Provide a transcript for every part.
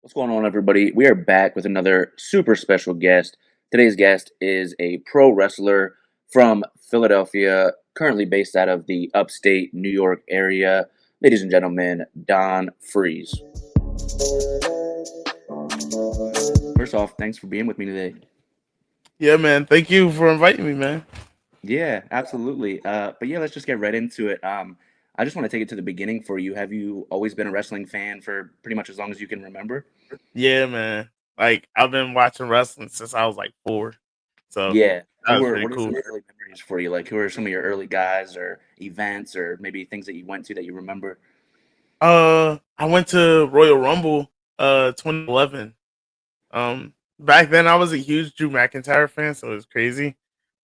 What's going on, everybody? We are back with another super special guest. Today's guest is a pro wrestler from Philadelphia, currently based out of the upstate New York area. Ladies and gentlemen, Don Freeze. First off, thanks for being with me today. Yeah, man. Thank you for inviting me, man. Yeah, absolutely. But yeah, let's just get right into it. I just want to take it to the beginning for you. Have you always been a wrestling fan for pretty much as long as you can remember? Yeah, man. Like I've been watching wrestling since I was like 4. So Yeah. that was pretty What are cool. some early memories for you? Like, who are some of your early guys or events or maybe things that you went to that you remember? I went to Royal Rumble 2011. Back then I was a huge Drew McIntyre fan, so it was crazy.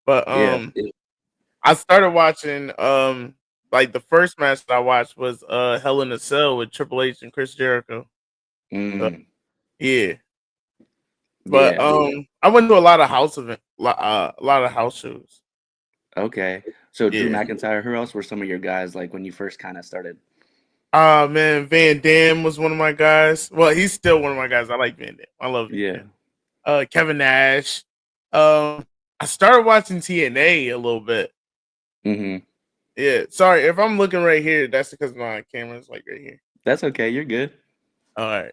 But Yeah. I started watching like the first match that I watched was Hell in a Cell with Triple H and Chris Jericho. So, Mm, yeah. But yeah. I went to a lot of a lot of house shows. Okay. So Drew Yeah. McIntyre, who else were some of your guys like when you first kind of started? Man, Van Dam was one of my guys. Well, he's still one of my guys. I like Van Dam. I love Van Yeah. Dam. Kevin Nash. Um, I started watching TNA a little bit. Mm-hmm. Yeah, sorry if I'm looking right here. That's because my camera's like right here. That's okay. You're good. All right,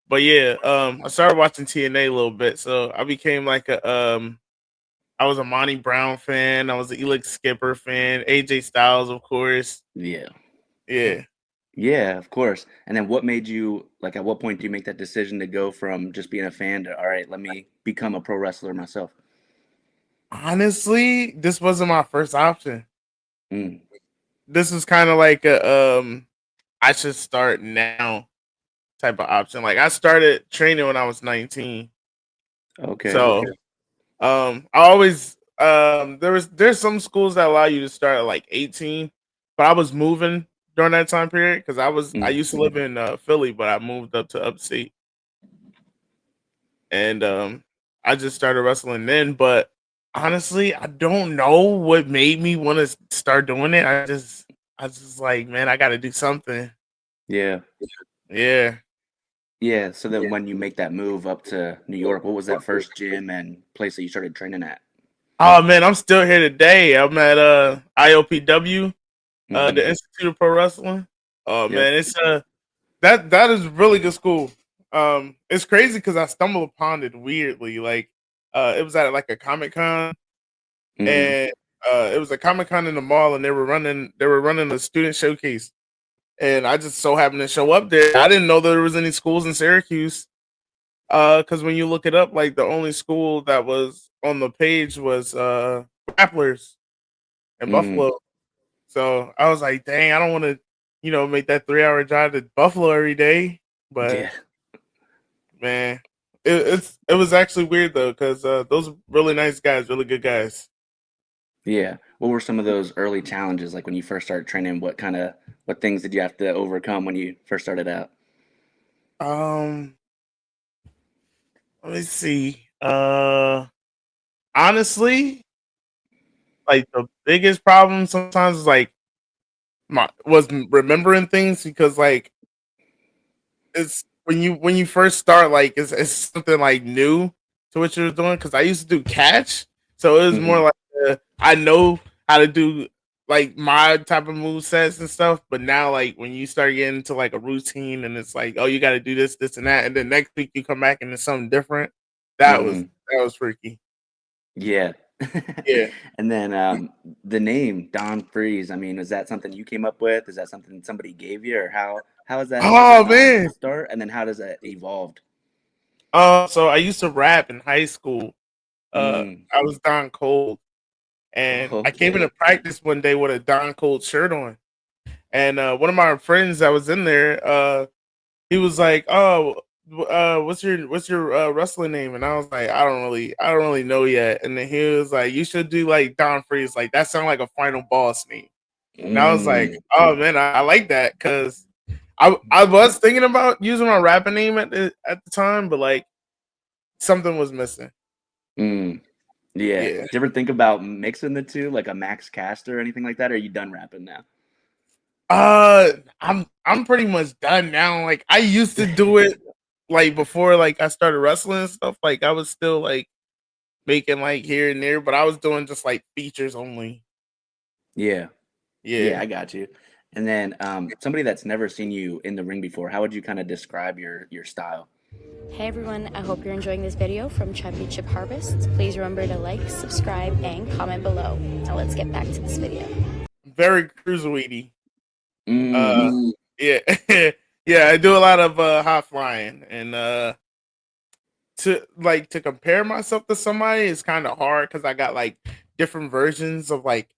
but yeah, I started watching TNA a little bit, so I became like I was a Monty Brown fan. I was an Elix Skipper fan. AJ Styles, of course. Yeah. Yeah. Yeah, of course. And then what made you like at what point do you make that decision to go from just being a fan to all right, let me become a pro wrestler myself? Honestly, this wasn't my first option. Mm. This is kind of like I should start now type of option. Like I started training when I was 19. Okay. So I always there's some schools that allow you to start at like 18, but I was moving during that time period because I Mm. used to live in Philly, but I moved up to upstate and I just started wrestling then. But honestly, I don't know what made me want to start doing it. I just like, man, I got to do something. Yeah. Yeah. Yeah, so then when you make that move up to New York, what was that first gym and place that you started training at? Oh man, I'm still here today. I'm at IOPW, Mhm. the Institute of Pro Wrestling. Oh Yep. man, it's that is really good school. It's crazy because I stumbled upon it weirdly. Like, it was at like a Comic Con, Mhm. and it was a Comic Con in the mall, and they were running a student showcase, and I just so happened to show up there. I didn't know there was any schools in Syracuse. Because when you look it up, like the only school that was on the page was Grapplers in Mhm. Buffalo. So I was like, dang, I don't want to, make that 3 hour drive to Buffalo every day. But Yeah. man, it was actually weird though, because those are really nice guys, really good guys. Yeah. What were some of those early challenges like when you first started training? What things did you have to overcome when you first started out? Um, Let me see. Honestly, like the biggest problem sometimes is like remembering things because like it's when you first start, like it's something like new to what you're doing. Because I used to do catch, so it was more Mhm. like I know how to do like my type of move sets and stuff. But now, like when you start getting into like a routine, and it's like, oh, you got to do this, this, and that, and then next week you come back and it's something different. Mhm. That was freaky. Yeah. Yeah. And then the name Don Freeze, I mean, is that something you came up with? Is that something somebody gave you or how is that Oh man. start and then how does that evolved? So I used to rap in high school. Mm. I was Don Cold, and I came Okay. into practice one day with a Don Cold shirt on. And one of my friends that was in there, he was like, "Oh, what's your wrestling name?" And I was like, I don't really know yet." And then he was like, "You should do like Don Freeze, like that sounds like a final boss name." And I was like, Mm. "Oh man, I like that," because I was thinking about using my rapping name at the time, but like something was missing. Mm. Yeah. Yeah. Do you ever think about mixing the two, like a Max Caster or anything like that? Or are you done rapping now? Uh, I'm pretty much done now. Like I used to do it like before like I started wrestling and stuff, like I was still like making like here and there, but I was doing just like features only. Yeah. Yeah, Yeah. I got you. And then somebody that's never seen you in the ring before, how would you kind of describe your style? Hey everyone, I hope you're enjoying this video from Championship Harvest. Please remember to like, subscribe, and comment below. Now let's get back to this video. Very cruiserweighty. Mm, Yeah. Yeah, I do a lot of high flying and to compare myself to somebody is kind of hard because I got like different versions of like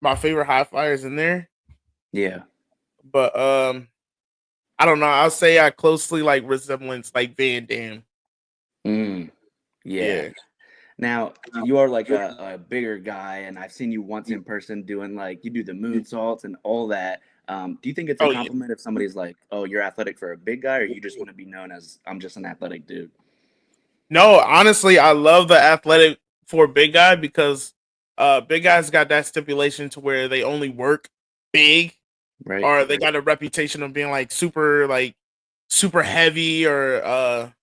my favorite high flyers in there. yeah. But I don't know. I'll say I closely like resemblance like Van Damme. Mm, yeah. Yeah. Now, you are like a bigger guy, and I've seen you once in person doing like you do the moonsaults and all that. Do you think it's a Oh yeah. compliment if somebody's like, "Oh, you're athletic for a big guy," or you just want to be known as "I'm just an athletic dude"? No, honestly, I love the athletic for a big guy because big guys got that stipulation to where they only work big Right? or they got a reputation of being like super heavy or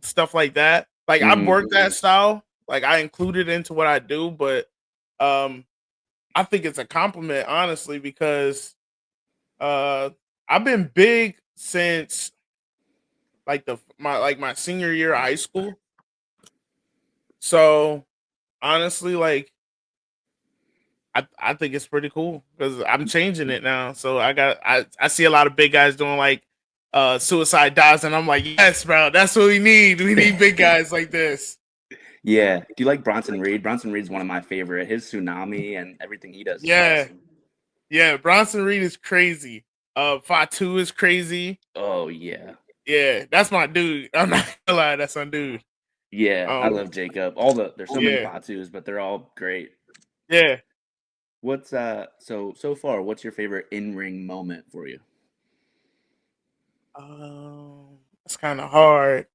stuff like that. Like I've Hmm. worked that style, like I include it into what I do, but um I think it's a compliment honestly because uh I've been big since like my senior year of high school. So honestly, like I think it's pretty cool because I'm changing it now. So I see a lot of big guys doing like suicide dives, and I'm like, yes, bro, that's what we need. We need big guys like this. Yeah. Do you like Bronson Reed? Bronson Reed's one of my favorite. His tsunami and everything he does is Yeah, awesome. yeah. Bronson Reed is crazy. Fatu is crazy. Oh yeah. Yeah, that's my dude. I'm not gonna lie, that's my dude. Yeah, I Um, love Jacob. All there's so many yeah, Fatus, but they're all great. yeah. What's so far, what's your favorite in-ring moment for you? It's kind of hard.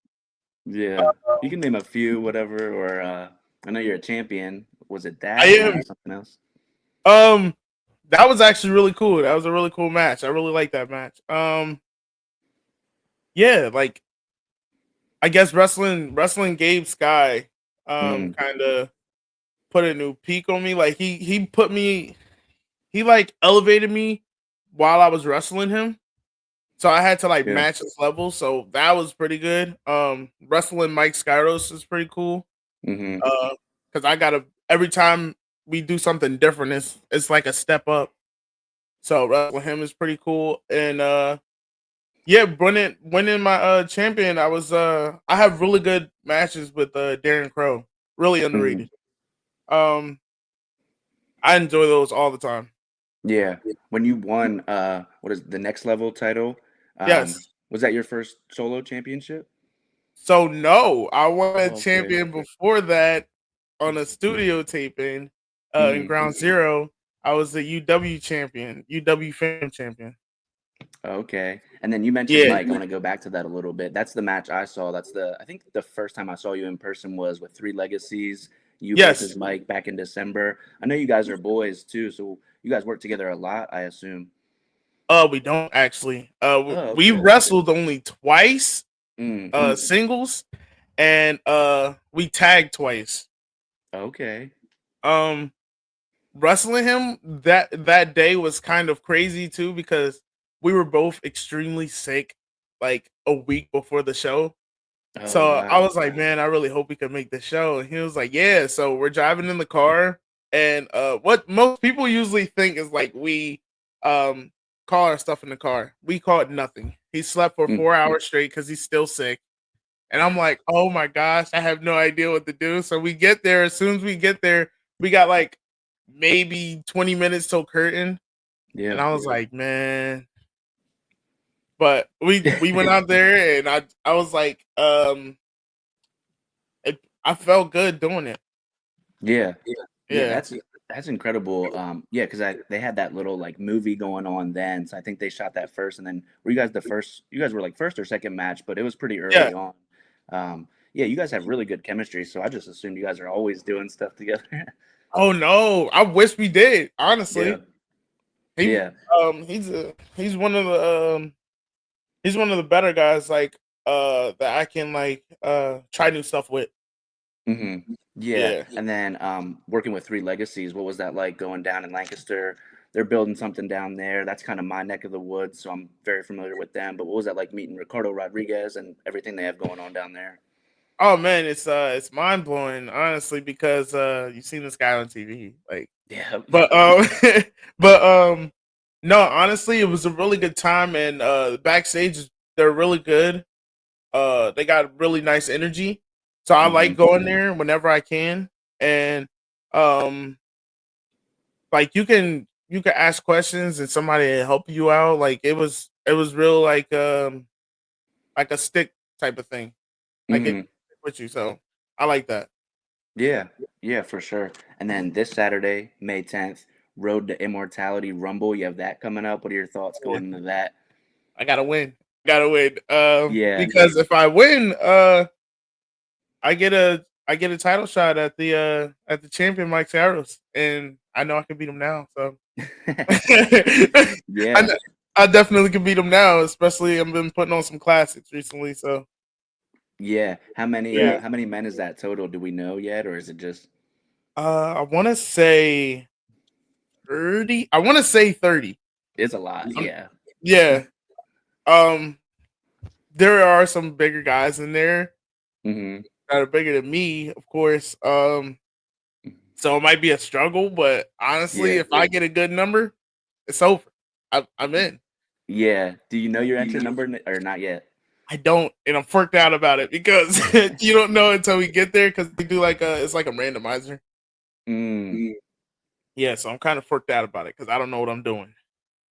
Yeah. You can name a few, whatever, or I know you're a champion. Was it I that or am. maybe something else? Um, that was actually really cool. That was a really cool match. I really like that match. Yeah, like I guess wrestling Gabe Sky Mm, kind of put a new peak on me. Like he put me he like elevated me while I was wrestling him. So I had to like yeah. match his level. So that was pretty good. Wrestling Mike Skyros is pretty cool. Mhm. Because I gotta every time we do something different, it's like a step up. So wrestling him is pretty cool. And yeah, winning my champion, I have really good matches with Darren Crow. Really Mhm. underrated. Um I enjoy those all the time. Yeah. When you won what is the next level title? Yes. Was that your first solo championship? So no, I won a Oh, okay. champion before that on a studio taping in Mhm. Ground Zero. I was the UW champion, UW Fam champion. Okay. And then you mentioned Yeah. Mike. I want to go back to that a little bit. That's the match I saw. I think the first time I saw you in person was with Three Legacies, you versus Yes. Mike back in December. I know you guys are boys too, so you guys work together a lot, I assume. We don't actually. Oh, We okay. wrestled only twice, Mm, singles, and we tagged twice. okay. Um, Wrestling him that day was kind of crazy too because we were both extremely sick, like a week before the show. Oh, So I wow. was like, man, I really hope we can make the show. And he was like, yeah. So we're driving in the car, and what most people usually think is like we um call our stuff in the car. We called nothing. He slept for Mm, 4 hours straight because he's still sick. And I'm like, oh my gosh, I have no idea what to do. So we get there. As soon as we get there, we got like maybe 20 minutes till curtain. And yeah. I was like, man. But we went out there and I was like, I felt good doing it. Yeah. Yeah, Yeah. that's incredible. Yeah, because they had that little like movie going on then. So I think they shot that first, and then were you guys the first? You guys were like first or second match, but it was pretty Yeah. early on. Yeah, you guys have really good chemistry, so I just assumed you guys are always doing stuff together. Oh no, I wish we did. Yeah, Honestly, he yeah, he's one of the better guys. Like that I can like try new stuff with. Mm-hmm. Yeah, Yeah. and then working with Three Legacies, what was that like going down in Lancaster? They're building something down there. That's kind of my neck of the woods, so I'm very familiar with them. But what was that like meeting Ricardo Rodriguez and everything they have going on down there? Oh man, it's mind blowing, honestly, because you've seen this guy on TV. Like Yeah. but but no, honestly, it was a really good time and backstage they're really good. They got really nice energy. So I Mm-hmm. like going there whenever I can. And um like you can ask questions and somebody will help you out. Like it was real like a stick type of thing. Like it Mm-hmm. with you. So I like that. Yeah, yeah, for sure. And then this Saturday, May 10th, Road to Immortality Rumble. You have that coming up. What are your thoughts Yeah. going into that? I gotta win. Gotta win. Yeah, Because if I win, I get a title shot at the champion Mike Saros, and I know I can beat him now. So I, yeah, I definitely can beat him now, especially I've been putting on some classics recently. So yeah. yeah, How many men is that total? Do we know yet, or is it just I want to say 30. I want to say 30. it's a lot? Um, Yeah. yeah. Um, there are some bigger guys in there Mm-hmm. that are bigger than me, of course. So it might be a struggle, but honestly, Yeah. if I get a good number, it's over. I'm in. Yeah. Do you know your entry number or not yet? I don't, and I'm freaked out about it because you don't know until we get there because we do like it's like a randomizer. Mm. Yeah, so I'm kind of freaked out about it because I don't know what I'm doing.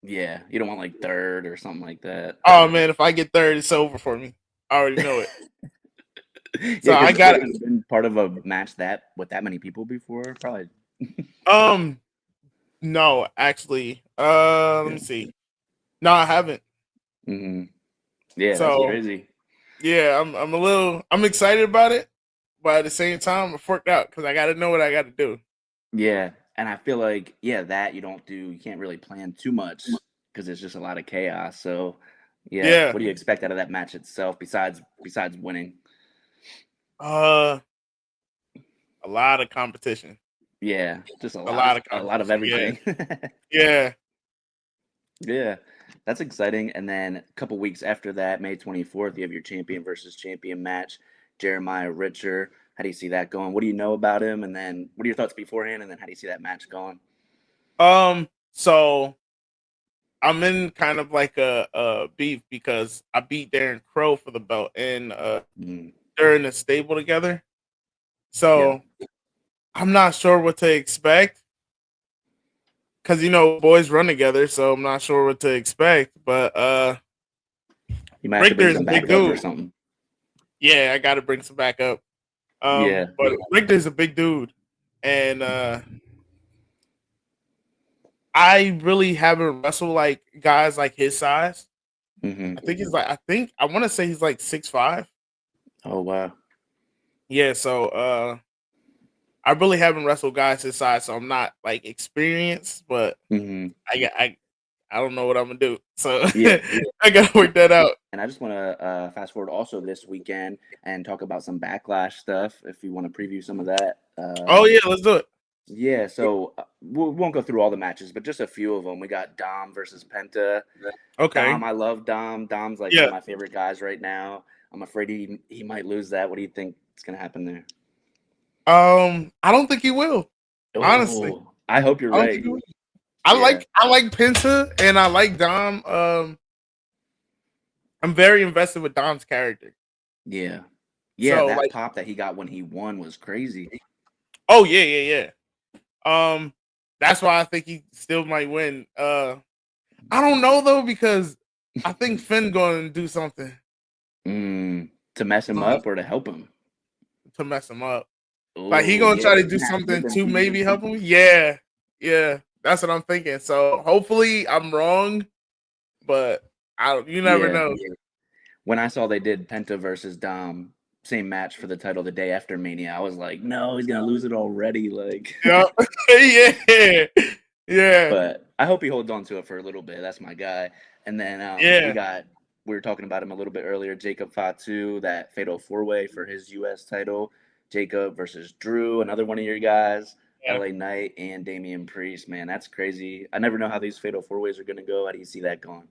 Yeah. You don't want like third or something like that. Oh man, if I get third, it's over for me. I already know it. Yeah, So I because got have it. you been part of a match that with that many people before? Probably. Um, no, actually, let Yeah. me see. No, I haven't. Mm-hmm. Yeah, that's So crazy. yeah, I'm excited about it, but at the same time, I'm freaked out because I got to know what I got to do. Yeah, and I feel like that you can't really plan too much because it's just a lot of chaos. So, yeah, Yeah. what do you expect out of that match itself besides winning? Uh, a lot of competition. Yeah, just A lot of a lot of competition. Yeah. everything. Yeah. Yeah, that's exciting. And then a couple weeks after that, May 24th, you have your champion versus champion match, Jeremiah Richter. How do you see that going? What do you know about him? And then what are your thoughts beforehand? And then how do you see that match going? So I'm in kind of like a beef because I beat Darren Crow for the belt and Mm, they're in the stable together. yeah, So I'm not sure what to expect because boys run together, so I'm not sure what to expect. But you might have to Richter bring is a some big backup or dude. something. Yeah, I got to bring some back up. Yeah. But Richter's a big dude, and I really haven't wrestled like guys like his size. Hmm. I want to say he's like 6'5". Oh wow. Yeah, so I really haven't wrestled guys his size, so I'm not like experienced, but Hmm. I don't know what I'm gonna do. So Yeah. I gotta work that out. And I just want to fast forward also this weekend and talk about some backlash stuff. If you want to preview some of that. Oh yeah, let's do it. Yeah. So we won't go through all the matches, but just a few of them. We got Dom versus Penta. Okay. Dom, I love Dom. Dom's like one Yeah. of my favorite guys right now. I'm afraid he might lose that. What do you think is gonna happen there? I don't think he will. Honestly, Oh, I hope you're I don't think right. he will. Yeah, I like Penta and I like Dom. I'm very invested with Dom's character. yeah, yeah. So That like, pop that he got when he won was crazy. oh yeah. That's why I think he still might win. I don't know though because I think Finn going to do something To mess him uh, up or to help him? to mess him up. Like he Oh, gonna yeah. try to He's do gonna have to give something them to maybe help him. Yeah, yeah. That's what I'm thinking. So hopefully I'm wrong, but you never Yeah. know. When I saw they did Penta versus Dom, same match for the title the day after Mania, I was like, no, he's gonna lose it already. Like, Yeah, yeah, yeah, but I hope he holds on to it for a little bit. That's my guy. And then we yeah. got we were talking about him a little bit earlier. Jacob Fatu, that fatal four-way for his U.S. title. Jacob versus Drew, another one of your guys. Yeah. LA Knight and Damian Priest. Man, that's crazy. I never know how these fatal four-ways are going to go. How do you see that going?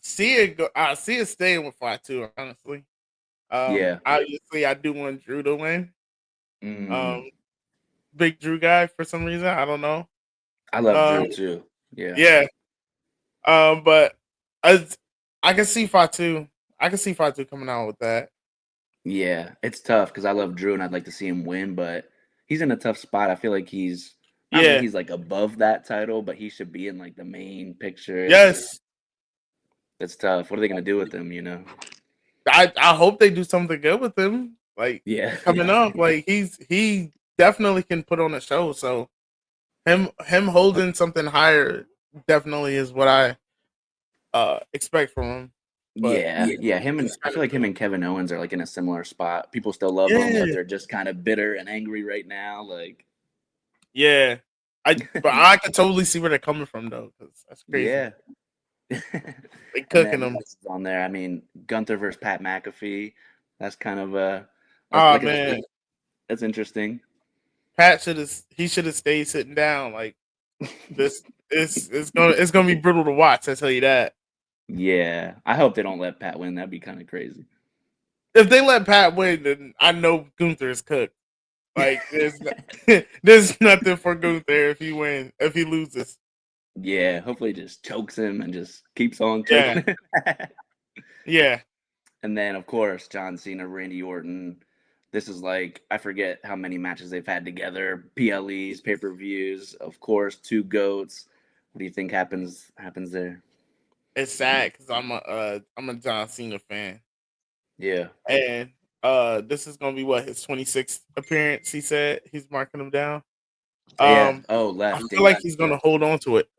See it go. I see it staying with Fatu, honestly. Yeah. Obviously, I do want Drew to win. Mm. Big Drew guy for some reason. I don't know. I love Drew too. Yeah. Yeah. But I can see Fatu. I can see Fatu coming out with that. Yeah, it's tough because I love Drew and I'd like to see him win, but he's in a tough spot. I feel like he's not that Yeah. he's like above that title, but he should be in like the main picture. Yes. It's tough. What are they gonna do with him, you know? I hope they do something good with him. Like Yeah. coming up, like he definitely can put on a show. So him holding something higher definitely is what I expect from him. But Yeah. I feel like him and Kevin Owens are like in a similar spot. People still love them, but they're just kind of bitter and angry right now. Like, yeah, but I can totally see where they're coming from though, because that's crazy. yeah. They cooking them on there. I mean, Gunther versus Pat McAfee. That's kind of man, that's interesting. Pat should have stayed sitting down. Like this, it's gonna be brutal to watch. I tell you that. Yeah, I hope they don't let Pat win. That'd be kind of crazy. If they let Pat win, then I know Gunther is cooked. Like there's nothing for Gunther if he loses. Yeah, hopefully he just chokes him and just keeps on choking him. Yeah. And then, of course, John Cena, Randy Orton. This is like, I forget how many matches they've had together. PLEs, pay-per-views, of course, two GOATs. What do you think happens there? It's sad because I'm a John Cena fan. Yeah. And this is gonna be what, his 26th appearance, he said. He's marking him down. Yeah. Left. I feel like he's gonna hold on to it.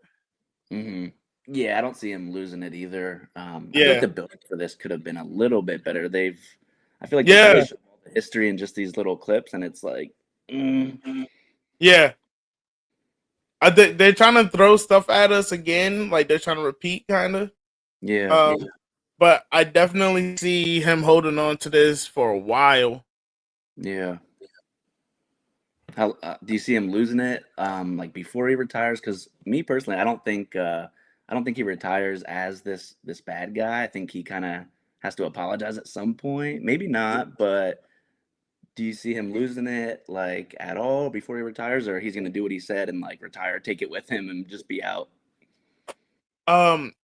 Mm-hmm. Yeah, I don't see him losing it either. I feel Yeah. like the build for this could have been a little bit better. I feel like they showed all the history in just these little clips, and it's like, yeah. They're trying to throw stuff at us again, like they're trying to repeat, kind of. Yeah. But I definitely see him holding on to this for a while. Yeah. How do you see him losing it? Like before he retires? Because me personally, I don't think he retires as this bad guy. I think he kind of has to apologize at some point. Maybe not, but do you see him losing it like at all before he retires, or he's gonna do what he said and like retire, take it with him, and just be out?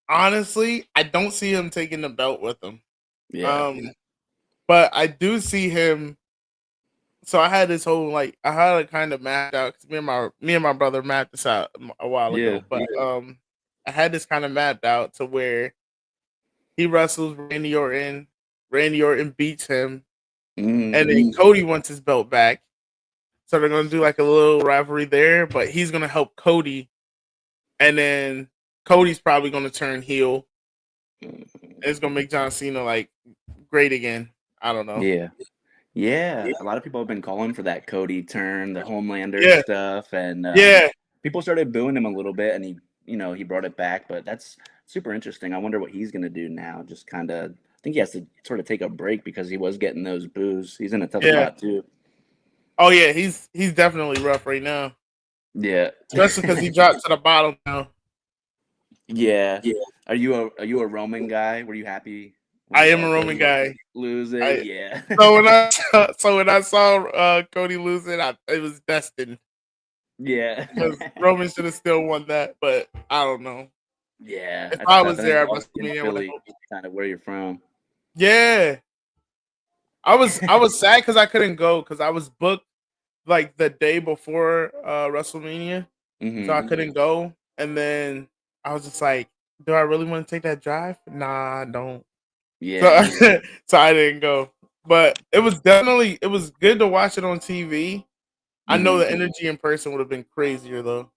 Honestly, I don't see him taking the belt with him. Yeah. But I do see him. So I had this whole I had it kind of mapped out because me and my brother mapped this out a while ago. But I had this kind of mapped out to where he wrestles Randy Orton. Randy Orton beats him, and then Cody wants his belt back. So they're gonna do like a little rivalry there, but he's gonna help Cody, and then Cody's probably gonna turn heel. And it's gonna make John Cena like great again. I don't know. Yeah. A lot of people have been calling for that Cody turn, the Homelander stuff, and people started booing him a little bit, and he brought it back. But that's super interesting. I wonder what he's gonna do now. Just kind of, I think he has to sort of take a break because he was getting those boos. He's in a tough spot too. Oh yeah, he's definitely rough right now. Yeah, especially because he dropped to the bottom now. Yeah. Are you a Roman guy? Were you happy? I am a Roman guy. Lose it, yeah. So when I saw Cody lose it, it was destined. Yeah, because Roman should have still won that, but I don't know. Yeah, if I was there, I must be Philly, kind of where you're from. Yeah, I was sad because I couldn't go because I was booked like the day before WrestleMania, so I couldn't go. And then I was just like, "Do I really want to take that drive? Nah, I don't." Yeah, so I didn't go. But it was good to watch it on TV. I know the energy in person would have been crazier though.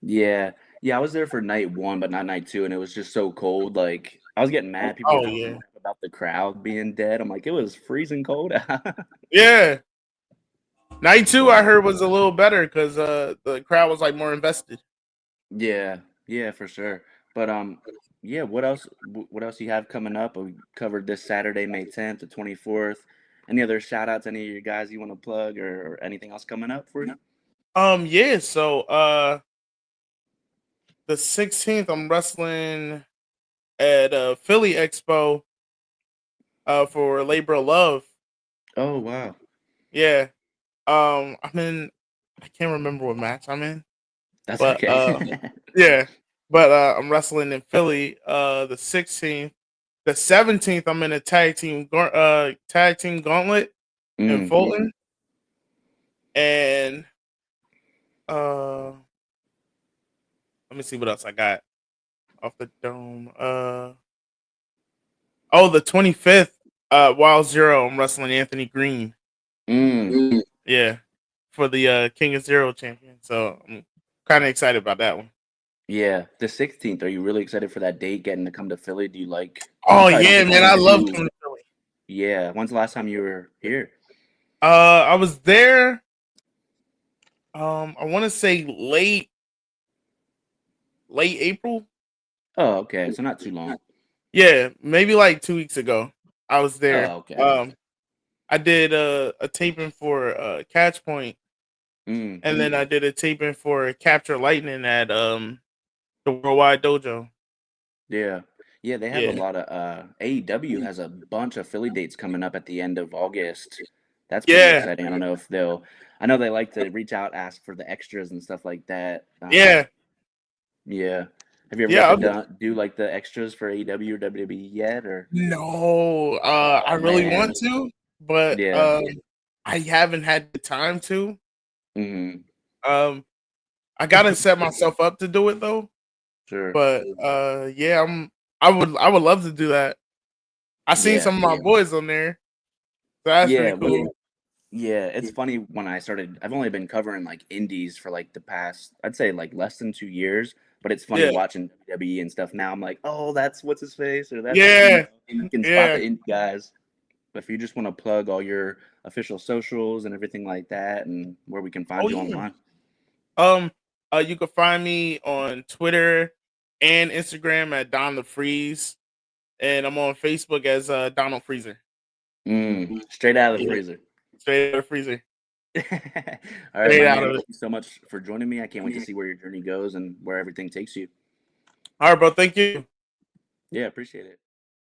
Yeah, I was there for night 1, but not night 2, and it was just so cold. Like I was getting mad. People were talking about the crowd being dead. I'm like, it was freezing cold out. Yeah. Night 2, I heard, was a little better because the crowd was like more invested. Yeah, for sure. But Yeah, what else you have coming up? We covered this Saturday, May 10th to 24th. Any other shout outs, any of your guys you want to plug or anything else coming up for you? Yeah. So the 16th, I'm wrestling at Philly Expo for Labor of Love. Oh, wow. Yeah. I'm in. I can't remember what match I'm in, That's but okay. yeah. But I'm wrestling in Philly. The 16th, the 17th, I'm in a tag team gauntlet in Mm, Fulton, and uh, let me see what else I got off the dome. Oh, the 25th, Wild Zero. I'm wrestling Anthony Green. mm. Yeah, for the King of Zero champion. So I'm kind of excited about that one. Yeah, the 16th. Are you really excited for that date, getting to come to Philly? Do you like, you Oh probably don't yeah, get to man, come I love to, coming to Philly. yeah. When's the last time you were here? I was there. I want to say late April. Oh, okay. So not too long. Yeah, maybe like 2 weeks ago. I was there. Oh, okay. I did a taping for Catch Point, Mm, and then I did a taping for Capture Lightning at the Worldwide Dojo. yeah. Yeah, they have a Yeah, lot of AEW has a bunch of Philly dates coming up at the end of August. That's pretty yeah, exciting. I don't know if they'll I know they like to reach out, ask for the extras and stuff like that. yeah, Yeah. Have you ever got yeah. to do like the extras for AEW or WWE yet or No, I oh really want man. to, but Yeah. I haven't had the time to. Mhm. Um, I gotta set myself up to do it though. Sure. But yeah, I would love to do that. I seen Yeah. some of my boys on there, so that's Yeah, pretty well, cool. yeah, it's funny when I started I've only been covering like indies for like the past I'd say like less than 2 years, but it's funny Yeah, watching WWE and stuff now. I'm like, "Oh, that's what's his face," or that's yeah, and you can spot the yeah. indie guys. But if you just want to plug all your official socials and everything like that and where we can Oh find you yeah. online. Um, you can find me on Twitter and Instagram at Don the Freeze, and I'm on Facebook as Donald Freezer. Straight out of the Yeah, freezer. straight out of freezer, All right, straight my out man. of it. Thank you so much for joining me. I can't wait to see where your journey goes and where everything takes you. All right, bro. Thank you. Yeah, appreciate it.